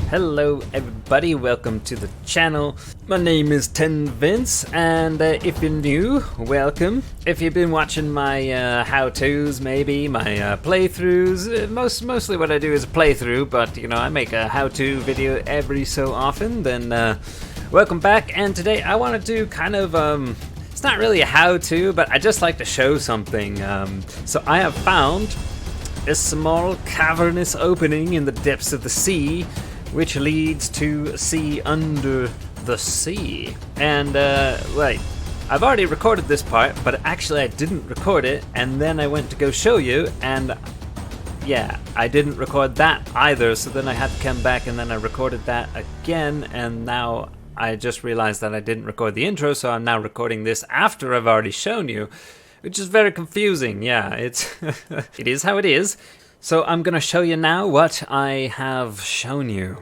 Hello everybody, welcome to the channel. My name is Vince, and if you're new, welcome. If you've been watching my how-tos, maybe my playthroughs, mostly what I do is a playthrough, but you know, I make a how-to video every so often, then welcome back. And today I want to do kind of it's not really a how-to, but I just like to show something. So I have found a small cavernous opening in the depths of the sea, which leads to sea under the sea. And wait, I've already recorded this part, but actually I didn't record it, and then I went to go show you, and yeah, I didn't record that either, so then I had to come back and then I recorded that again, and now I just realized that I didn't record the intro, so I'm now recording this after I've already shown you, which is very confusing. Yeah, it's it is how it is. So I'm gonna show you now what I have shown you.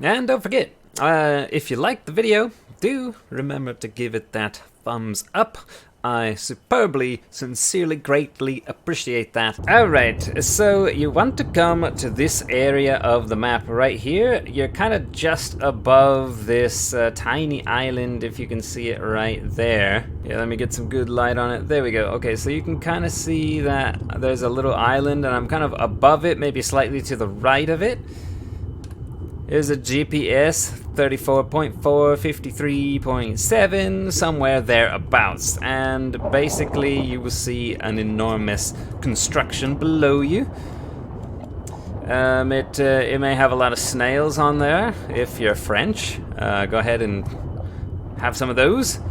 And don't forget, if you liked the video, do remember to give it that thumbs up. I superbly, sincerely, greatly appreciate that. Alright, so you want to come to this area of the map right here. You're kind of just above this tiny island, if you can see it right there. Yeah, let me get some good light on it. There we go. Okay, so you can kind of see that there's a little island, and I'm kind of above it, maybe slightly to the right of it. Here's a GPS, 34.4, 53.7, somewhere thereabouts. And basically you will see an enormous construction below you. It may have a lot of snails on there, if you're French. Go ahead and have some of those.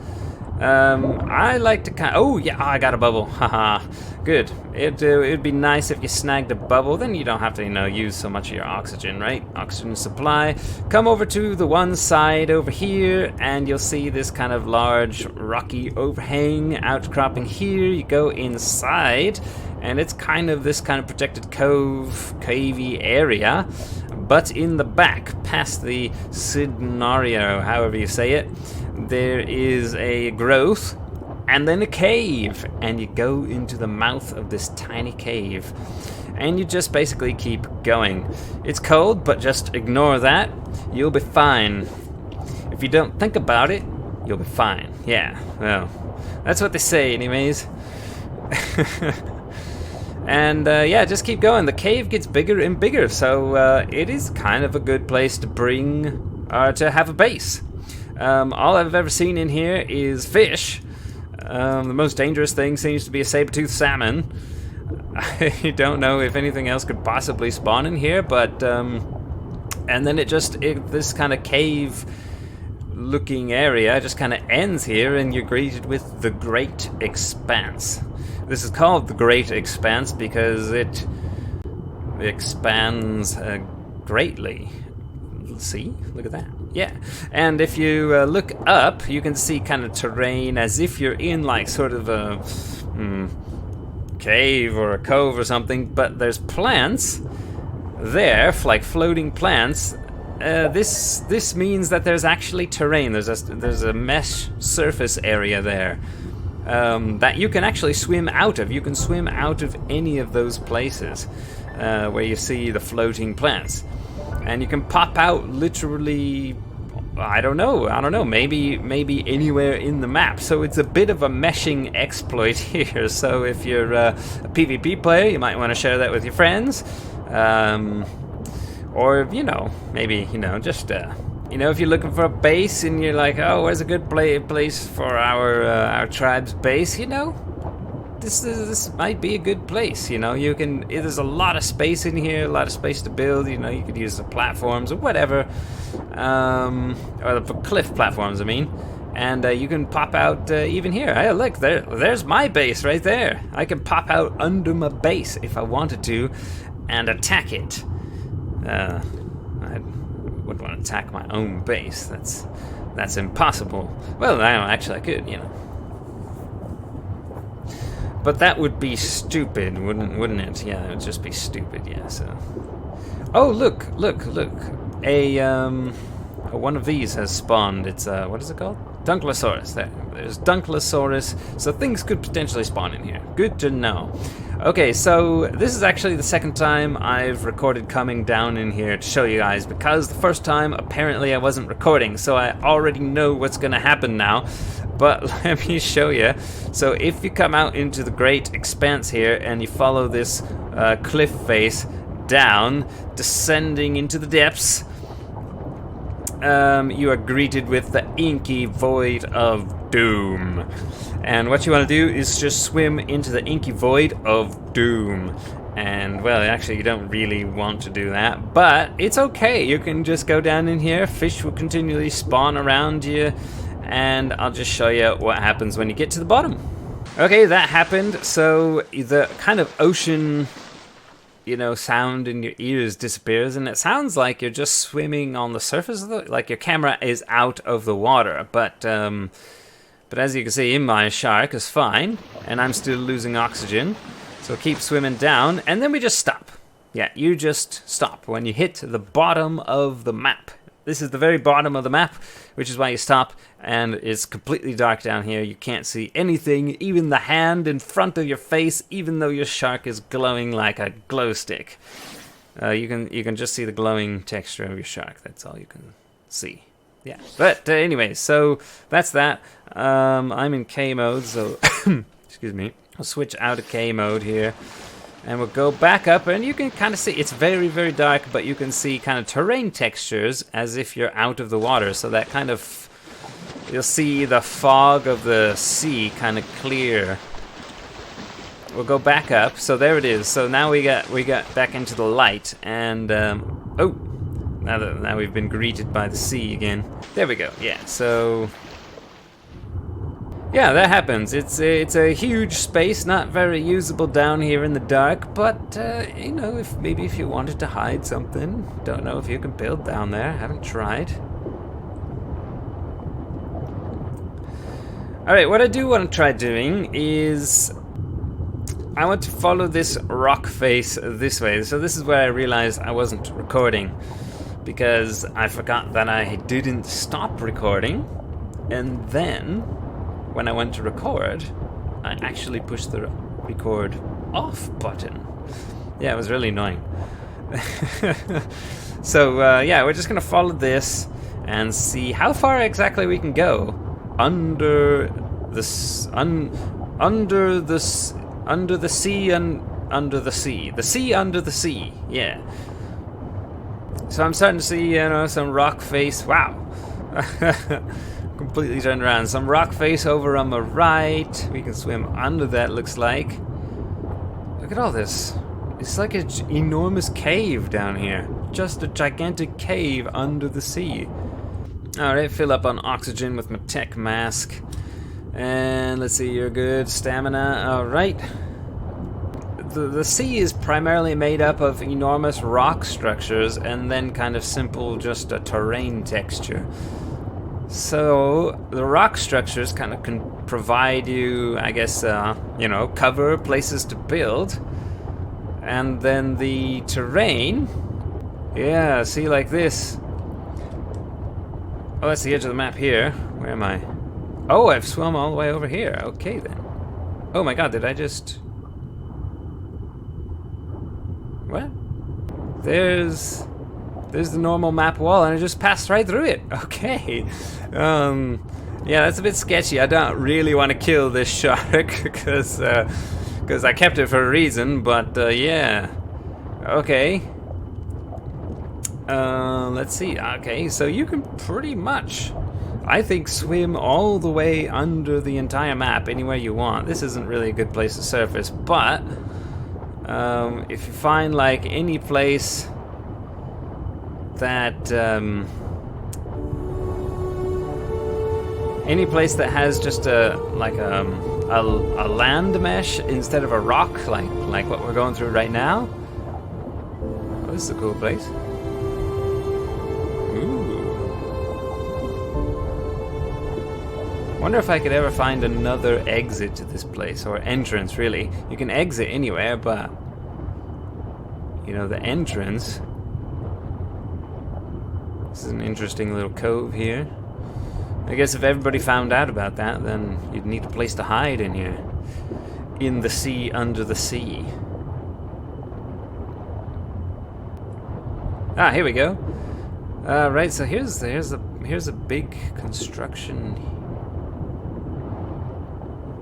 I like to oh yeah, I got a bubble, haha, good. It'd be nice if you snagged a bubble, then you don't have to, you know, use so much of your oxygen, right? Oxygen supply. Come over to the one side over here, and you'll see this kind of large rocky overhang outcropping here. You go inside, and it's kind of this kind of protected cavey area, but in the back, past the scenario, however you say it, there is a growth and then a cave, and you go into the mouth of this tiny cave, and you just basically keep going. It's cold, but just ignore that. You'll be fine. If you don't think about it, you'll be fine. Yeah, well, that's what they say anyways. And yeah, just keep going. The cave gets bigger and bigger, so it is kind of a good place to bring to have a base. All I've ever seen in here is fish. The most dangerous thing seems to be a saber-toothed salmon. I don't know if anything else could possibly spawn in here, but and then this kind of cave-looking area just kind of ends here, and you're greeted with the Great Expanse. This is called the Great Expanse because it expands greatly. See? Look at that. Yeah. And if you look up, you can see kind of terrain as if you're in like sort of a cave or a cove or something, but there's plants there, like floating plants. This means that there's actually terrain. There's a mesh surface area there that you can actually swim out of. You can swim out of any of those places where you see the floating plants. And you can pop out literally, I don't know, maybe anywhere in the map. So it's a bit of a meshing exploit here. So if you're a PvP player, you might want to share that with your friends. Or, you know, maybe, you know, just, you know, if you're looking for a base and you're like, oh, where's a good place for our tribe's base, you know? This might be a good place, you know. There's a lot of space in here, a lot of space to build, you know. You could use the platforms or whatever, or the cliff platforms, I mean. And you can pop out even here. Hey, look, there's my base right there. I can pop out under my base if I wanted to and attack it. I wouldn't want to attack my own base. That's impossible. Well, actually I could, you know. But that would be stupid, wouldn't it? Yeah, it would just be stupid, yeah, so. Oh, look. One of these has spawned. It's, what is it called? Dunkelosaurus. There's Dunkelosaurus, so things could potentially spawn in here. Good to know. Okay, so this is actually the second time I've recorded coming down in here to show you guys, because the first time apparently I wasn't recording, so I already know what's gonna happen now. But let me show you. So if you come out into the great expanse here and you follow this cliff face down, descending into the depths, you are greeted with the inky void of doom. And what you want to do is just swim into the inky void of doom. And, well, actually you don't really want to do that, but it's okay. You can just go down in here, fish will continually spawn around you, and I'll just show you what happens when you get to the bottom. Okay, that happened. So the kind of ocean, you know, sound in your ears disappears, and it sounds like you're just swimming on the surface of the, like your camera is out of the water, but as you can see, my shark is fine, and I'm still losing oxygen. So keep swimming down, and then we just stop. Yeah, you just stop when you hit the bottom of the map. This is the very bottom of the map, which is why you stop, and it's completely dark down here. You can't see anything, even the hand in front of your face, even though your shark is glowing like a glow stick. You can just see the glowing texture of your shark. That's all you can see. Yeah, but anyway, so that's that. I'm in K mode, so excuse me. I'll switch out of K mode here, and we'll go back up, and you can kind of see it's very, very dark, but you can see kind of terrain textures as if you're out of the water. So that kind of, you'll see the fog of the sea kind of clear. We'll go back up. So there it is. So now we got back into the light, and oh. Now we've been greeted by the sea again. There we go. Yeah. So yeah, that happens. It's a huge space, not very usable down here in the dark. But you know, if you wanted to hide something, don't know if you can build down there. Haven't tried. All right. What I do want to try doing is I want to follow this rock face this way. So this is where I realized I wasn't recording, because I forgot that I didn't stop recording, and then when I went to record, I actually pushed the record off button. Yeah, it was really annoying. So yeah, we're just gonna follow this and see how far exactly we can go under the sea and under the sea under the sea. Yeah. So I'm starting to see, you know, some rock face. Wow. Completely turned around. Some rock face over on the right. We can swim under that, looks like. Look at all this. It's like an enormous cave down here. Just a gigantic cave under the sea. Alright, fill up on oxygen with my tech mask. And let's see, you're good. Stamina. Alright. The sea is primarily made up of enormous rock structures and then kind of simple just a terrain texture. So the rock structures kind of can provide you, I guess, you know, cover, places to build. And then the terrain, yeah, see, like this. Oh, that's the edge of the map here. Where am I? Oh, I've swum all the way over here. Okay, then. Oh my god, did I just... What? There's the normal map wall, and I just passed right through it. Okay. Yeah, that's a bit sketchy. I don't really want to kill this shark because I kept it for a reason. But yeah. Okay. Let's see. Okay, so you can pretty much, I think, swim all the way under the entire map anywhere you want. This isn't really a good place to surface, but if you find like any place that has just a land mesh instead of a rock, like what we're going through right now. Oh, this is a cool place. Wonder if I could ever find another exit to this place, or entrance, really. You can exit anywhere, but you know, the entrance. This is an interesting little cove here. I guess if everybody found out about that, then you'd need a place to hide in here. in the sea under the sea. Ah, here we go. Right, so here's a big construction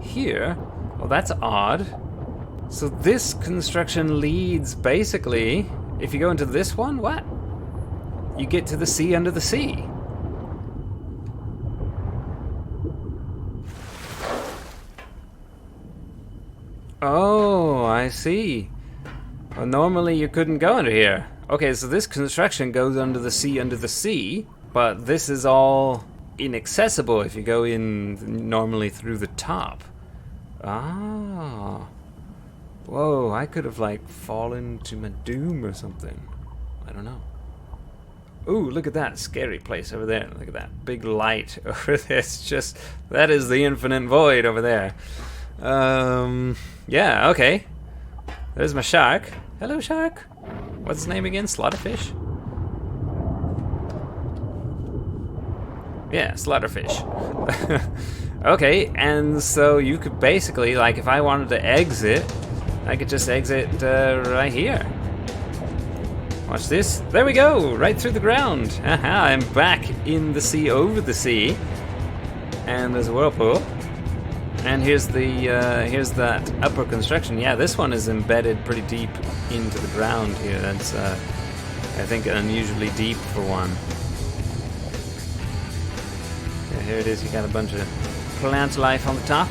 here. Well, that's odd. So this construction leads basically, if you go into this one, what? You get to the sea under the sea. Oh, I see. Well, normally you couldn't go under here. Okay, so this construction goes under the sea, but this is all inaccessible if you go in normally through the top. Ah. Whoa, I could have like fallen to my doom or something. I don't know. Ooh, look at that scary place over there. Look at that big light over there. It's just, that is the infinite void over there. Yeah, okay. There's my shark. Hello, shark. What's his name again? Slaughterfish? Yeah, Slaughterfish. Okay, and so you could basically, like, if I wanted to exit, I could just exit right here. Watch this. There we go, right through the ground. Haha, I'm back in the sea, over the sea. And there's a whirlpool. And here's that upper construction. Yeah, this one is embedded pretty deep into the ground here. That's, I think, unusually deep for one. Yeah, here it is. You got a bunch of plant life on the top.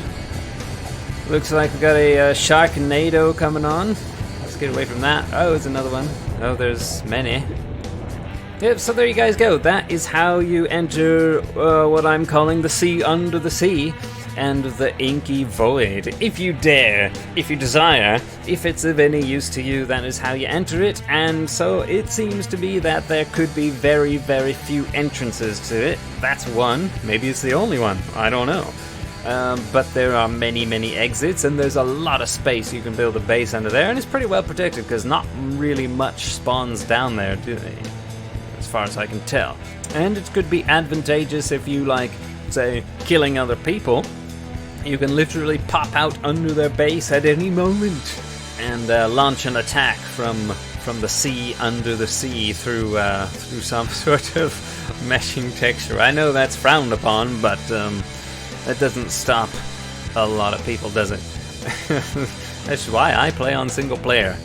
Looks like we got a Sharknado coming on. Let's get away from that. Oh, it's another one. Oh, there's many. Yep, so there you guys go. That is how you enter what I'm calling the sea under the sea and the inky void. If you dare, if you desire, if it's of any use to you, that is how you enter it. And so it seems to be that there could be very, very few entrances to it. That's one. Maybe it's the only one. I don't know. But there are many, many exits, and there's a lot of space. You can build a base under there, and it's pretty well protected because not really much spawns down there, do they? As far as I can tell. And it could be advantageous if you like, say, killing other people. You can literally pop out under their base at any moment and launch an attack from the sea under the sea through some sort of meshing texture. I know that's frowned upon, but that doesn't stop a lot of people, does it? That's why I play on single player.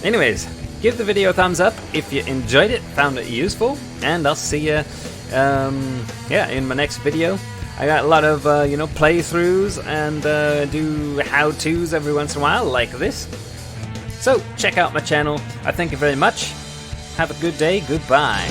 Anyways, give the video a thumbs up if you enjoyed it, found it useful, and I'll see you in my next video. I got a lot of playthroughs and do how-tos every once in a while like this. So check out my channel. I thank you very much. Have a good day. Goodbye.